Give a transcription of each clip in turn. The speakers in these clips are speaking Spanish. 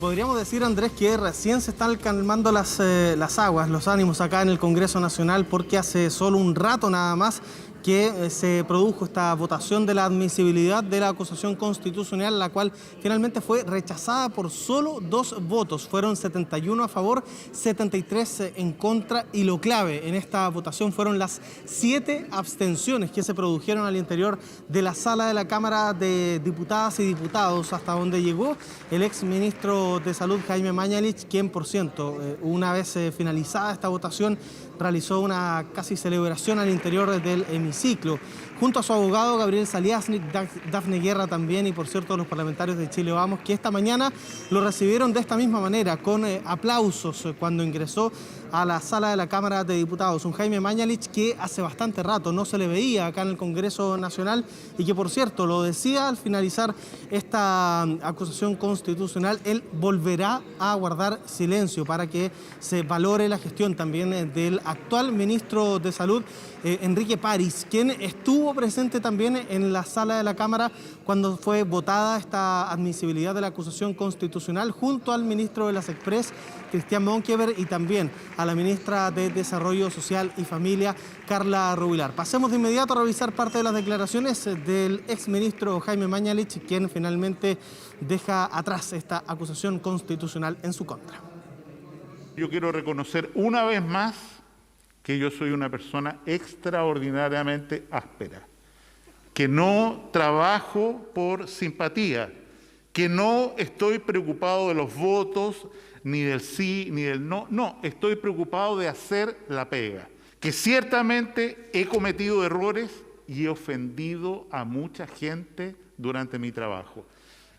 Podríamos decir, Andrés, que recién se están calmando las aguas, los ánimos acá en el Congreso Nacional, porque hace solo un rato nada más que se produjo esta votación de la admisibilidad de la acusación constitucional, la cual finalmente fue rechazada por solo 2 votos. Fueron 71 a favor, 73 en contra, y lo clave en esta votación fueron las 7 abstenciones que se produjeron al interior de la sala de la Cámara de Diputadas y Diputados, hasta donde llegó el exministro de Salud, Jaime Mañalich, quien, por cierto, una vez finalizada esta votación, realizó una casi celebración al interior del hemiciclo, junto a su abogado Gabriel Saliasnik, Dafne Guerra también, y por cierto los parlamentarios de Chile Vamos, que esta mañana lo recibieron de esta misma manera, con aplausos cuando ingresó a la sala de la Cámara de Diputados. Un Jaime Mañalich que hace bastante rato no se le veía acá en el Congreso Nacional y que, por cierto, lo decía al finalizar esta acusación constitucional, él volverá a guardar silencio para que se valore la gestión también del actual ministro de Salud, Enrique París, quien estuvo presente también en la sala de la Cámara cuando fue votada esta admisibilidad de la acusación constitucional, junto al ministro de las Express, Cristian Monkever, y también a la ministra de Desarrollo Social y Familia, Carla Rubilar. Pasemos de inmediato a revisar parte de las declaraciones del exministro Jaime Mañalich, quien finalmente deja atrás esta acusación constitucional en su contra. Yo quiero reconocer una vez más que yo soy una persona extraordinariamente áspera, que no trabajo por simpatía, que no estoy preocupado de los votos, ni del sí, ni del no. No, estoy preocupado de hacer la pega, que ciertamente he cometido errores y he ofendido a mucha gente durante mi trabajo.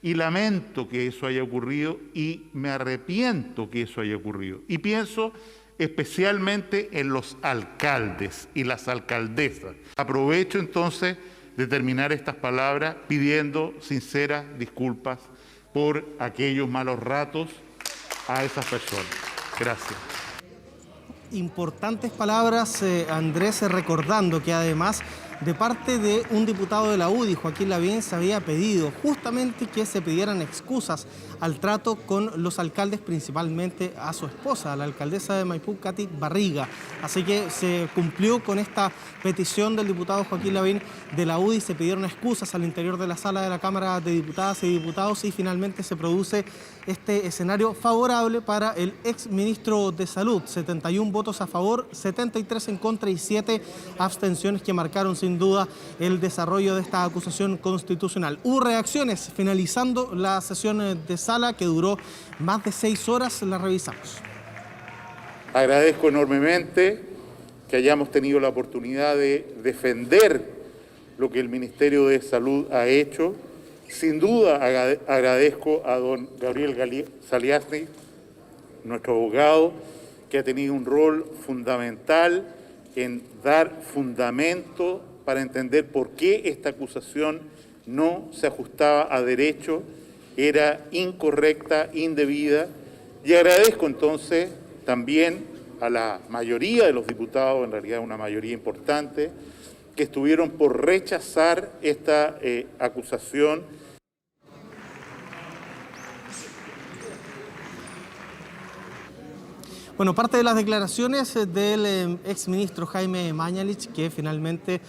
Y lamento que eso haya ocurrido y me arrepiento que eso haya ocurrido. Y pienso especialmente en los alcaldes y las alcaldesas. Aprovecho entonces de terminar estas palabras pidiendo sinceras disculpas por aquellos malos ratos a esas personas. Gracias. Importantes palabras, Andrés, recordando que además de parte de un diputado de la UDI, Joaquín Lavín, se había pedido justamente que se pidieran excusas al trato con los alcaldes, principalmente a su esposa, la alcaldesa de Maipú, Katy Barriga. Así que se cumplió con esta petición del diputado Joaquín Lavín de la UDI, se pidieron excusas al interior de la sala de la Cámara de Diputadas y Diputados, y finalmente se produce este escenario favorable para el exministro de Salud. 71 votos a favor, 73 en contra y 7 abstenciones que marcaron sin duda el desarrollo de esta acusación constitucional. Hubo reacciones finalizando la sesión de sala, que duró más de 6 horas, la revisamos. Agradezco enormemente que hayamos tenido la oportunidad de defender lo que el Ministerio de Salud ha hecho. Sin duda agradezco a don Gabriel Saliasnik, nuestro abogado, que ha tenido un rol fundamental en dar fundamento para entender por qué esta acusación no se ajustaba a derecho, era incorrecta, indebida. Y agradezco entonces también a la mayoría de los diputados, en realidad una mayoría importante, que estuvieron por rechazar esta acusación. Bueno, parte de las declaraciones del exministro Jaime Mañalich, que finalmente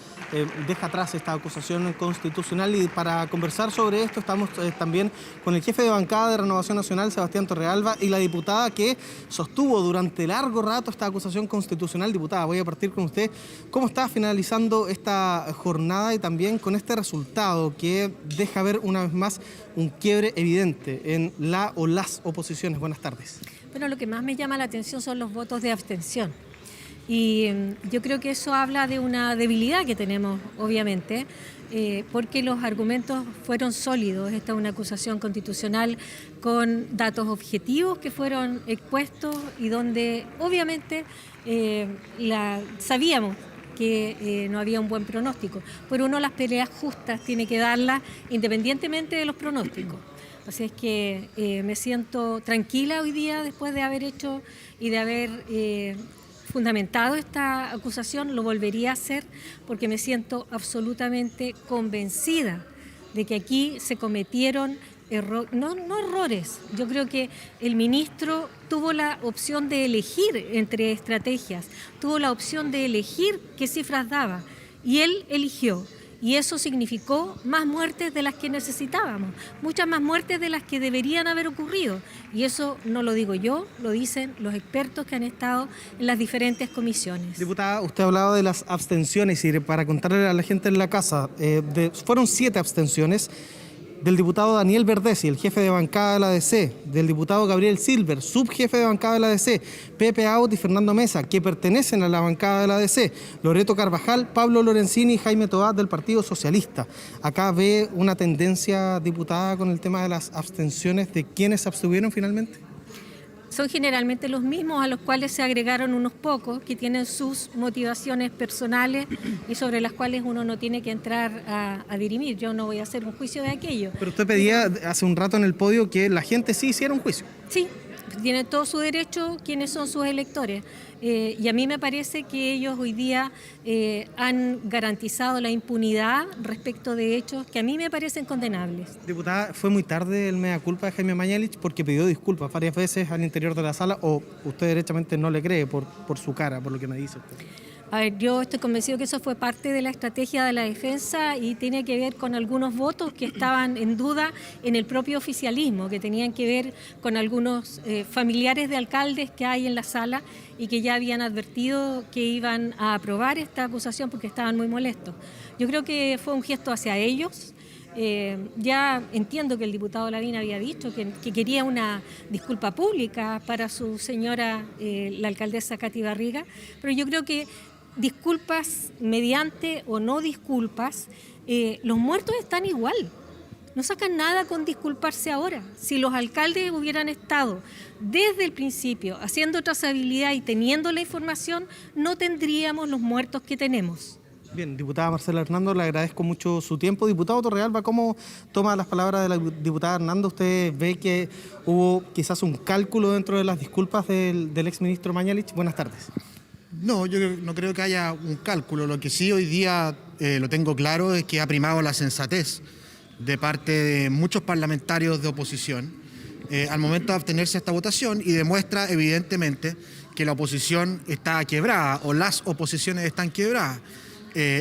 deja atrás esta acusación constitucional, y para conversar sobre esto estamos también con el jefe de bancada de Renovación Nacional, Sebastián Torrealba, y la diputada que sostuvo durante largo rato esta acusación constitucional. Diputada, voy a partir con usted. ¿Cómo está finalizando esta jornada y también con este resultado que deja ver una vez más un quiebre evidente en la o las oposiciones? Buenas tardes. Bueno, lo que más me llama la atención son los votos de abstención. Y yo creo que eso habla de una debilidad que tenemos, obviamente, porque los argumentos fueron sólidos. Esta es una acusación constitucional con datos objetivos que fueron expuestos y donde, obviamente, sabíamos que no había un buen pronóstico. Pero uno las peleas justas tiene que darlas independientemente de los pronósticos. Así es que me siento tranquila hoy día después de haber hecho y de haber fundamentado esta acusación. Lo volvería a hacer porque me siento absolutamente convencida de que aquí se cometieron no errores. Yo creo que el ministro tuvo la opción de elegir entre estrategias, tuvo la opción de elegir qué cifras daba y él eligió. Y eso significó más muertes de las que necesitábamos, muchas más muertes de las que deberían haber ocurrido. Y eso no lo digo yo, lo dicen los expertos que han estado en las diferentes comisiones. Diputada, usted hablaba de las abstenciones y para contarle a la gente en la casa, fueron 7 abstenciones del diputado Daniel Verdesi, el jefe de bancada de la DC, del diputado Gabriel Silver, subjefe de bancada de la DC, Pepe Out y Fernando Mesa, que pertenecen a la bancada de la DC, Loreto Carvajal, Pablo Lorenzini y Jaime Toá del Partido Socialista. Acá ve una tendencia, diputada, con el tema de las abstenciones, de quienes se abstuvieron finalmente. Son generalmente los mismos a los cuales se agregaron unos pocos que tienen sus motivaciones personales y sobre las cuales uno no tiene que entrar a dirimir. Yo no voy a hacer un juicio de aquello. Pero usted pedía hace un rato en el podio que la gente sí hiciera un juicio. Sí, tienen todo su derecho quienes son sus electores. Y a mí me parece que ellos hoy día han garantizado la impunidad respecto de hechos que a mí me parecen condenables. Diputada, fue muy tarde el mea culpa de Jaime Mañalich porque pidió disculpas varias veces al interior de la sala, o usted derechamente no le cree por su cara, por lo que me dice usted. A ver, yo estoy convencido que eso fue parte de la estrategia de la defensa y tiene que ver con algunos votos que estaban en duda en el propio oficialismo, que tenían que ver con algunos familiares de alcaldes que hay en la sala y que ya habían advertido que iban a aprobar esta acusación porque estaban muy molestos. Yo creo que fue un gesto hacia ellos. Ya entiendo que el diputado Lavín había dicho que quería una disculpa pública para su señora, la alcaldesa Katy Barriga, pero yo creo que disculpas mediante o no disculpas, los muertos están igual. No sacan nada con disculparse ahora. Si los alcaldes hubieran estado desde el principio haciendo trazabilidad y teniendo la información, no tendríamos los muertos que tenemos. Bien, diputada Marcela Hernando, le agradezco mucho su tiempo. Diputado Torrealba, ¿cómo toma las palabras de la diputada Hernando? ¿Usted ve que hubo quizás un cálculo dentro de las disculpas del exministro Mañalich? Buenas tardes. No, yo no creo que haya un cálculo. Lo que sí hoy día lo tengo claro es que ha primado la sensatez de parte de muchos parlamentarios de oposición al momento de abstenerse a esta votación, y demuestra evidentemente que la oposición está quebrada o las oposiciones están quebradas.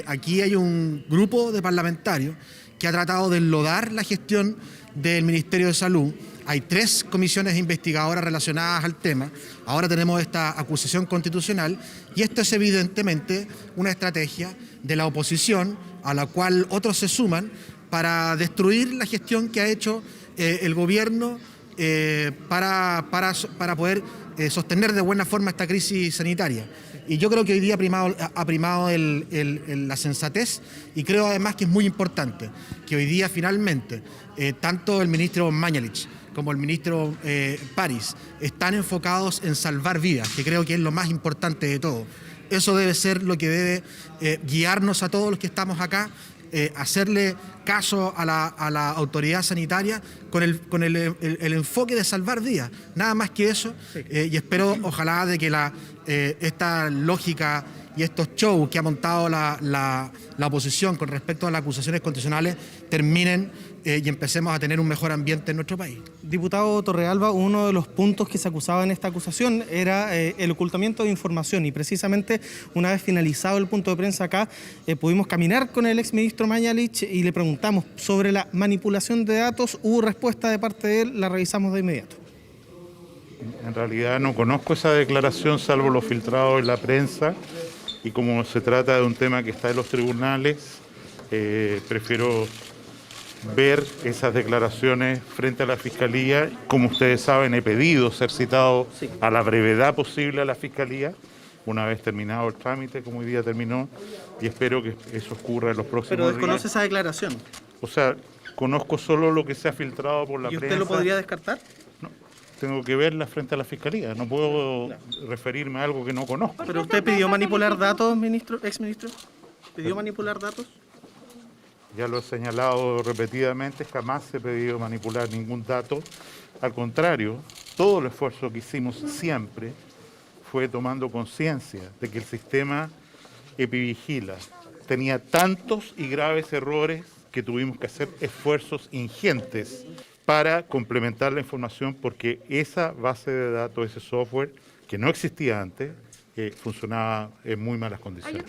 Aquí hay un grupo de parlamentarios que ha tratado de enlodar la gestión del Ministerio de Salud. Hay 3 comisiones investigadoras relacionadas al tema. Ahora tenemos esta acusación constitucional y esto es evidentemente una estrategia de la oposición a la cual otros se suman para destruir la gestión que ha hecho el gobierno para poder sostener de buena forma esta crisis sanitaria. Y yo creo que hoy día ha primado la sensatez, y creo además que es muy importante que hoy día finalmente tanto el ministro Mañalich como el ministro París están enfocados en salvar vidas, que creo que es lo más importante de todo. Eso debe ser lo que debe guiarnos a todos los que estamos acá, hacerle caso a la autoridad sanitaria con el enfoque de salvar vidas, nada más que eso. Y espero, ojalá, de que esta lógica y estos shows que ha montado la oposición con respecto a las acusaciones constitucionales terminen y empecemos a tener un mejor ambiente en nuestro país. Diputado Torrealba, uno de los puntos que se acusaba en esta acusación era el ocultamiento de información, y precisamente una vez finalizado el punto de prensa acá, pudimos caminar con el exministro Mañalich y le preguntamos sobre la manipulación de datos. Hubo respuesta de parte de él, la revisamos de inmediato. En realidad no conozco esa declaración, salvo lo filtrado en la prensa, y como se trata de un tema que está en los tribunales, prefiero ver esas declaraciones frente a la Fiscalía. Como ustedes saben, he pedido ser citado a la brevedad posible a la Fiscalía, una vez terminado el trámite, como hoy día terminó, y espero que eso ocurra en los próximos días. Pero desconoce esa declaración. O sea, conozco solo lo que se ha filtrado por la prensa. ¿Y usted lo podría descartar? No, tengo que verla frente a la Fiscalía, no puedo referirme a algo que no conozco. ¿Pero usted pidió manipular datos, exministro? ¿Pidió manipular datos? Ya lo he señalado repetidamente, jamás he pedido manipular ningún dato. Al contrario, todo el esfuerzo que hicimos siempre fue tomando conciencia de que el sistema Epivigila tenía tantos y graves errores que tuvimos que hacer esfuerzos ingentes para complementar la información, porque esa base de datos, ese software que no existía antes, funcionaba en muy malas condiciones.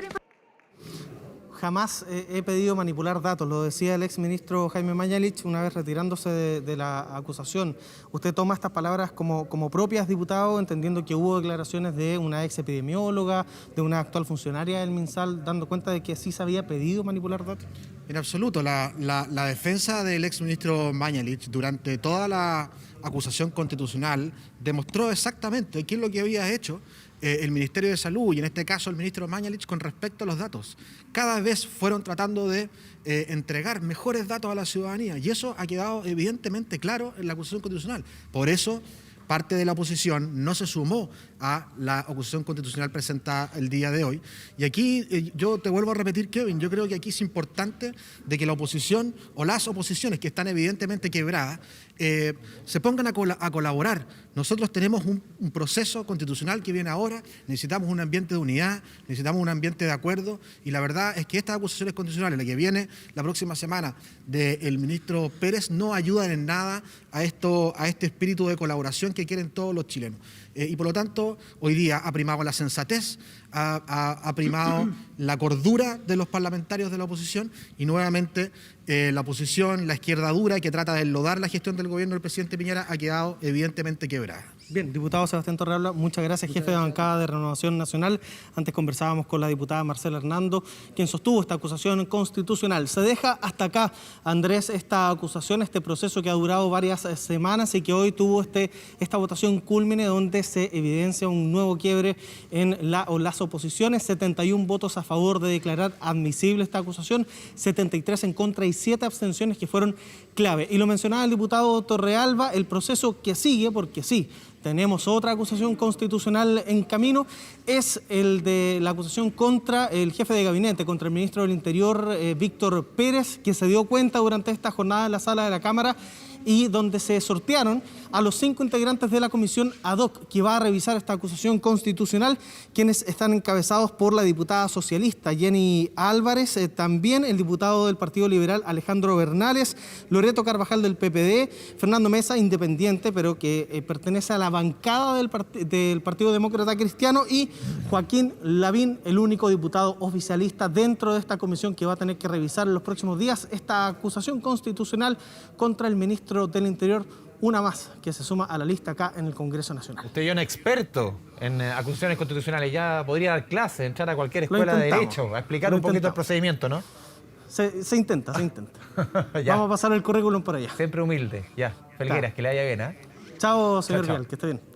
Jamás he pedido manipular datos, lo decía el exministro Jaime Mañalich una vez retirándose de la acusación. ¿Usted toma estas palabras como propias, diputado, entendiendo que hubo declaraciones de una ex epidemióloga, de una actual funcionaria del MinSal, dando cuenta de que sí se había pedido manipular datos? En absoluto. La defensa del exministro Mañalich durante toda la acusación constitucional demostró exactamente qué es lo que había hecho el Ministerio de Salud y en este caso el ministro Mañalich con respecto a los datos. Cada vez fueron tratando de entregar mejores datos a la ciudadanía y eso ha quedado evidentemente claro en la acusación constitucional. Por eso parte de la oposición no se sumó a la acusación constitucional presentada el día de hoy. Y aquí yo te vuelvo a repetir, Kevin, yo creo que aquí es importante de que la oposición o las oposiciones que están evidentemente quebradas se pongan a colaborar. Nosotros tenemos un proceso constitucional que viene ahora, necesitamos un ambiente de unidad, necesitamos un ambiente de acuerdo y la verdad es que estas acusaciones constitucionales, la que viene la próxima semana del ministro Pérez, no ayudan en nada a este espíritu de colaboración que quieren todos los chilenos. Y por lo tanto, hoy día ha primado la sensatez, ha primado la cordura de los parlamentarios de la oposición y nuevamente la oposición, la izquierda dura que trata de enlodar la gestión del gobierno del presidente Piñera ha quedado evidentemente quebrada. Bien, diputado Sebastián Torrealba, muchas gracias, jefe de bancada de Renovación Nacional. Antes conversábamos con la diputada Marcela Hernando, quien sostuvo esta acusación constitucional. Se deja hasta acá, Andrés, esta acusación, este proceso que ha durado varias semanas y que hoy tuvo esta votación cúlmine donde se evidencia un nuevo quiebre en las oposiciones. 71 votos a favor de declarar admisible esta acusación, 73 en contra y 7 abstenciones que fueron clave. Y lo mencionaba el diputado Torrealba, el proceso que sigue, porque sí, tenemos otra acusación constitucional en camino, es el de la acusación contra el jefe de gabinete, contra el ministro del Interior, Víctor Pérez, que se dio cuenta durante esta jornada en la sala de la Cámara y donde se sortearon a los 5 integrantes de la comisión ad hoc que va a revisar esta acusación constitucional, quienes están encabezados por la diputada socialista Jenny Álvarez, también el diputado del Partido Liberal Alejandro Bernales, Loreto Carvajal del PPD, Fernando Mesa, independiente, pero que pertenece a la bancada del Partido Demócrata Cristiano, y Joaquín Lavín, el único diputado oficialista dentro de esta comisión que va a tener que revisar en los próximos días esta acusación constitucional contra el ministro del Interior, una más que se suma a la lista acá en el Congreso Nacional. Usted es un experto en acusaciones constitucionales, ya podría dar clase, entrar a cualquier escuela de derecho, a explicar un poquito el procedimiento, ¿no? Se intenta. Vamos a pasar el currículum por allá. Siempre humilde, ya. Felgueras, claro. Que le vaya bien, ¿eh? Chao, señor Chao. Vial, que esté bien. Chao.